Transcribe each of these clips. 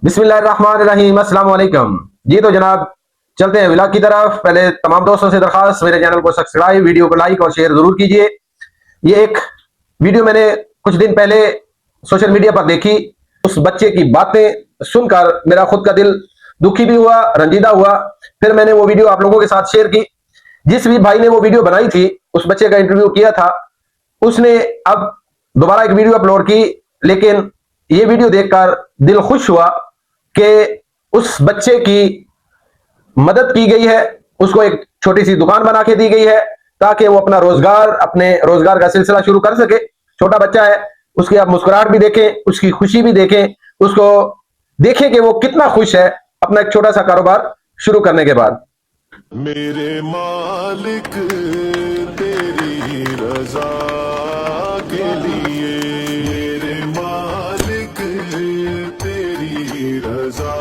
बिस्मिल्लाहिर्रहमानिर्रहीम, अस्सलाम वालेकुम। जी तो जनाब चलते हैं व्लॉग की तरफ। पहले तमाम दोस्तों से दरखास्त, मेरे चैनल को सब्सक्राइब, वीडियो को लाइक और शेयर जरूर कीजिए। ये एक वीडियो मैंने कुछ दिन पहले सोशल मीडिया पर देखी। उस बच्चे की बातें सुनकर मेरा खुद का दिल दुखी भी हुआ, रंजीदा हुआ। फिर मैंने वो वीडियो आप लोगों के साथ शेयर की। जिस भी भाई ने वो वीडियो बनाई थी, उस बच्चे का इंटरव्यू किया था, उसने अब दोबारा एक वीडियो अपलोड की। लेकिन ये वीडियो देखकर दिल खुश हुआ कि उस बच्चे की मदद की गई है, उसको एक छोटी सी दुकान बना के दी गई है ताकि वो अपने रोजगार का सिलसिला शुरू कर सके। छोटा बच्चा है, उसकी आप मुस्कुराहट भी देखें, उसकी खुशी भी देखें, उसको देखें कि वो कितना खुश है अपना एक छोटा सा कारोबार शुरू करने के बाद। मेरे मालिक तेरी रजा के लिए, मेरे मालिक तेरी रजा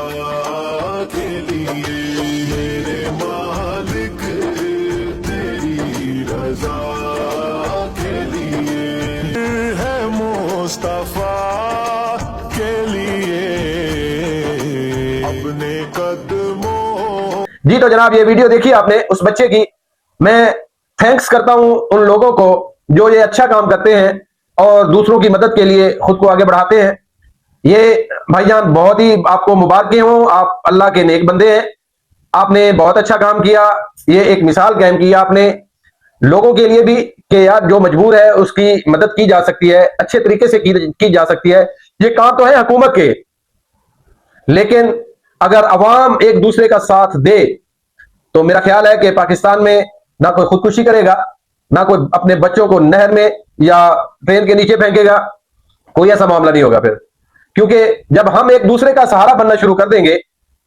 के लिए, मेरे मालिक तेरी रजा के लिए है मुस्तफा के लिए अपने कदमों। जी तो जनाब ये वीडियो देखी आपने उस बच्चे की। मैं थैंक्स करता हूं उन लोगों को जो ये अच्छा काम करते हैं और दूसरों की मदद के लिए खुद को आगे बढ़ाते हैं। ये भाईजान बहुत ही आपको मुबारकें हों, आप अल्लाह के नेक बंदे हैं। आपने बहुत अच्छा काम किया। ये एक मिसाल कायम की आपने लोगों के लिए भी कि यार जो मजबूर है उसकी मदद की जा सकती है, अच्छे तरीके से की जा सकती है। ये काम तो है हुकूमत के, लेकिन अगर अवाम एक दूसरे का साथ दे तो मेरा ख्याल है कि पाकिस्तान में ना कोई खुदकुशी करेगा, ना कोई अपने बच्चों को नहर में या ट्रेन के नीचे फेंकेगा। कोई ऐसा मामला नहीं होगा फिर, क्योंकि जब हम एक दूसरे का सहारा बनना शुरू कर देंगे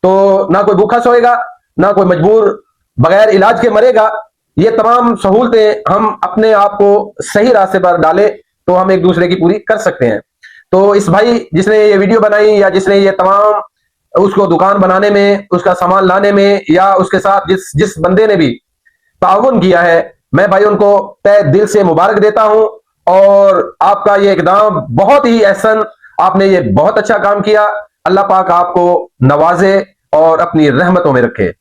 तो ना कोई भूखा सोएगा, ना कोई मजबूर बगैर इलाज के मरेगा। ये तमाम सहूलतें हम अपने आप को सही रास्ते पर डालें तो हम एक दूसरे की पूरी कर सकते हैं। तो इस भाई जिसने ये वीडियो बनाई या जिसने ये तमाम उसको दुकान बनाने में, उसका सामान लाने में, या उसके साथ जिस जिस बंदे ने भी ताउन किया है, मैं भाई उनको तहे दिल से मुबारक देता हूं। और आपका ये इकदाम बहुत ही एहसन, आपने ये बहुत अच्छा काम किया। अल्लाह पाक आपको नवाजे और अपनी रहमतों में रखे।